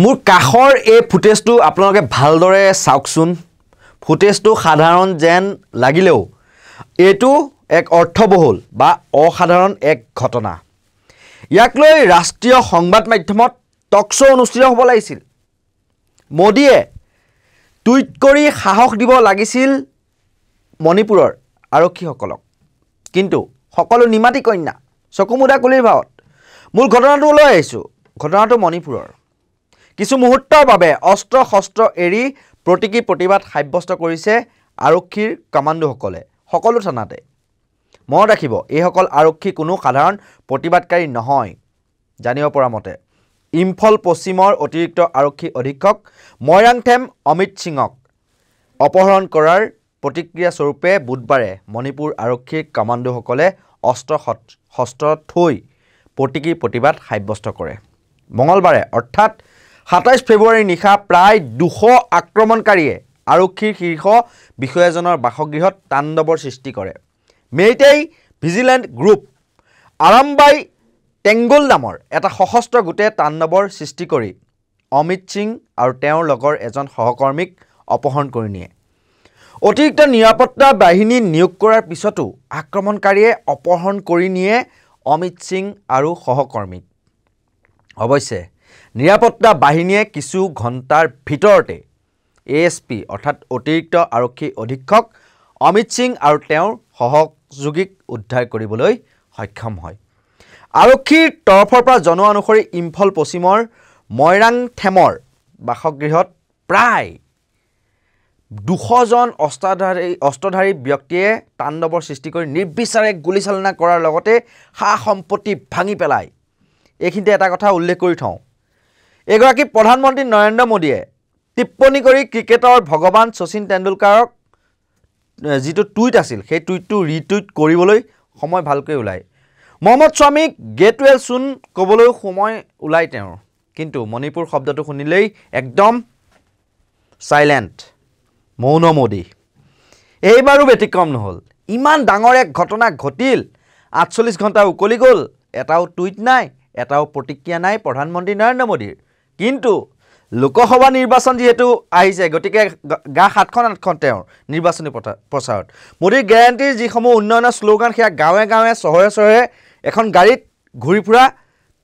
মোৰ কাখৰ এই ফুটেজটো আপোনালোকে ভালদৰে চাওকচোন ফুটেজটো সাধাৰণ যেন লাগিলেও এটো এক অৰ্থবহুল বা অসাধাৰণ এক ঘটনা ইয়াক লৈ ৰাষ্ট্ৰীয় সংবাদ মাধ্যমত টকশো অনুষ্ঠিত হ'ব লাগিছিল মোদীয়ে টুইট কৰি সাহস দিব লাগিছিল মণিপুৰৰ আৰক্ষীসকলক কিন্তু সকলো নিমাতি কন্যা চকুমুদা কুলিৰ ভাৱত মূল ঘটনাটো লৈ আহিছোঁ ঘটনাটো মণিপুৰৰ কিছু মুহূৰ্তৰ বাবে অস্ত্ৰ শস্ত্ৰ এৰি প্ৰতিকী প্ৰতিবাদ সাব্যস্ত কৰিছে আৰক্ষীৰ কমাণ্ডোসকলে সকলো থানাতে মনত ৰাখিব এইসকল আৰক্ষী কোনো সাধাৰণ প্ৰতিবাদকাৰী নহয় জানিব পৰা মতে ইম্ফল পশ্চিমৰ অতিৰিক্ত আৰক্ষী অধীক্ষক ময়ৰাংথেম অমিত সিঙক অপহৰণ কৰাৰ প্ৰতিক্ৰিয়া স্বৰূপে বুধবাৰে মণিপুৰ আৰক্ষীৰ কমাণ্ডোসকলে অস্ত্ৰ শস্ত্ৰ থৈ প্ৰতিকী প্ৰতিবাদ সাব্যস্ত কৰে মঙলবাৰে অৰ্থাৎ ২৭ ফেব্ৰুৱাৰী নিশা প্ৰায় ২০০ আক্ৰমণকাৰীয়ে আৰক্ষীৰ শীৰ্ষ বিষয়াজনৰ বাসগৃহত তাণ্ডৱৰ সৃষ্টি কৰে মেইটেই ভিজিলেন্ট গ্ৰুপ আৰামবাই টেংগল নামৰ এটা সশস্ত্ৰ গোটে তাণ্ডৱৰ সৃষ্টি কৰি অমিত সিং আৰু তেওঁৰ লগৰ এজন সহকৰ্মীক অপহৰণ কৰি নিয়ে অতিৰিক্ত নিৰাপত্তা বাহিনী নিয়োগ কৰাৰ পিছতো আক্ৰমণকাৰীয়ে অপহৰণ কৰি নিয়ে অমিত সিং আৰু সহকৰ্মীক অৱশ্যে নিৰাপত্তা বাহিনীয়ে কিছু ঘণ্টাৰ ভিতৰতে এএছপি অৰ্থাৎ অতিৰিক্ত আৰক্ষী অধীক্ষক অমিত সিং আৰু তেওঁৰ সহযোগীক উদ্ধাৰ কৰিবলৈ সক্ষম হয় আৰক্ষীৰ তৰফৰ পৰা জনোৱা অনুসৰি ইম্ফল পশ্চিমৰ ময়ৰাংথেমৰ বাসগৃহত প্ৰায় ২০০ জন অস্ত্ৰধাৰী ব্যক্তিয়ে তাণ্ডৱৰ সৃষ্টি কৰি নিৰ্বিচাৰে গুলীচালনা কৰাৰ লগতে সা সম্পত্তি ভাঙি পেলায় এইখিনিতে এটা কথা উল্লেখ কৰি থওঁ এগৰাকী প্ৰধানমন্ত্ৰী নৰেন্দ্ৰ মোদীয়ে টিপ্পনী কৰি ক্ৰিকেটৰ ভগৱান শচীন তেণ্ডুলকাৰক যিটো টুইট আছিল সেই টুইটটো ৰিটুইট কৰিবলৈ সময় ভালকৈ ওলায় মহম্মদ স্বামীক গেট ৱেল চুন ক'বলৈ সময় ওলায় তেওঁৰ কিন্তু মণিপুৰ শব্দটো শুনিলেই একদম চাইলেণ্ট মৌন মোদী এইবাৰো ব্যতিক্ৰম নহ'ল ইমান ডাঙৰ এক ঘটনা ঘটিল ৪৮ ঘণ্টা উকলি গ'ল এটাও টুইট নাই এটাও প্ৰতিক্ৰিয়া নাই প্ৰধানমন্ত্ৰী নৰেন্দ্ৰ মোদীৰ কিন্তু লোকসভা নিৰ্বাচন যেহেতু আহিছে গতিকে গা ৭খন তেওঁৰ নিৰ্বাচনী প্ৰচাৰত মোদীৰ গ্যাৰাণ্টিৰ যিসমূহ উন্নয়নৰ শ্লোগান সেয়া গাঁৱে গাঁৱে চহৰে চহৰে এখন গাড়ীত ঘূৰি ফুৰা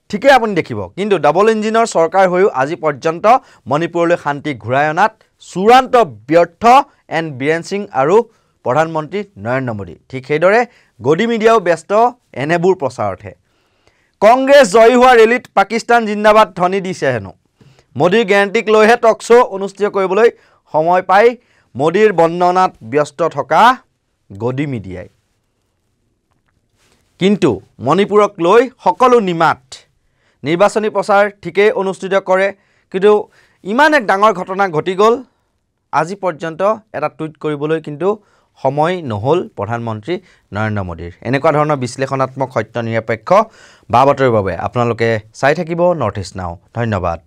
ঠিকই আপুনি দেখিব কিন্তু ডাবল ইঞ্জিনৰ চৰকাৰ হৈও আজি পৰ্যন্ত মণিপুৰলৈ শান্তি ঘূৰাই অনাত চূড়ান্ত ব্যৰ্থ এন বীৰেন সিং আৰু প্ৰধানমন্ত্ৰী নৰেন্দ্ৰ মোদী ঠিক সেইদৰে গদি মিডিয়াও ব্যস্ত এনেবোৰ প্ৰচাৰতহে কংগ্ৰেছ জয়ী হোৱা ৰেলীত পাকিস্তান জিন্দাবাদ ধ্বনি দিছে হেনো মোদীৰ গ্যাৰাণ্টিক লৈহে টকশো অনুষ্ঠিত কৰিবলৈ সময় পাই মোদীৰ বৰ্ণনাত ব্যস্ত থকা গদি মিডিয়াই কিন্তু মণিপুৰক লৈ সকলো নিমাত নিৰ্বাচনী প্ৰচাৰ ঠিকই অনুষ্ঠিত কৰে কিন্তু ইমান এক ডাঙৰ ঘটনা ঘটি গ'ল আজি পৰ্যন্ত এটা টুইট কৰিবলৈ কিন্তু সময় নহ'ল প্ৰধানমন্ত্ৰী নৰেন্দ্ৰ মোদীৰ এনেকুৱা ধৰণৰ বিশ্লেষণাত্মক সত্য নিৰপেক্ষ বা বাতৰিৰ বাবে আপোনালোকে চাই থাকিব নৰ্থ ইষ্ট নাও ধন্যবাদ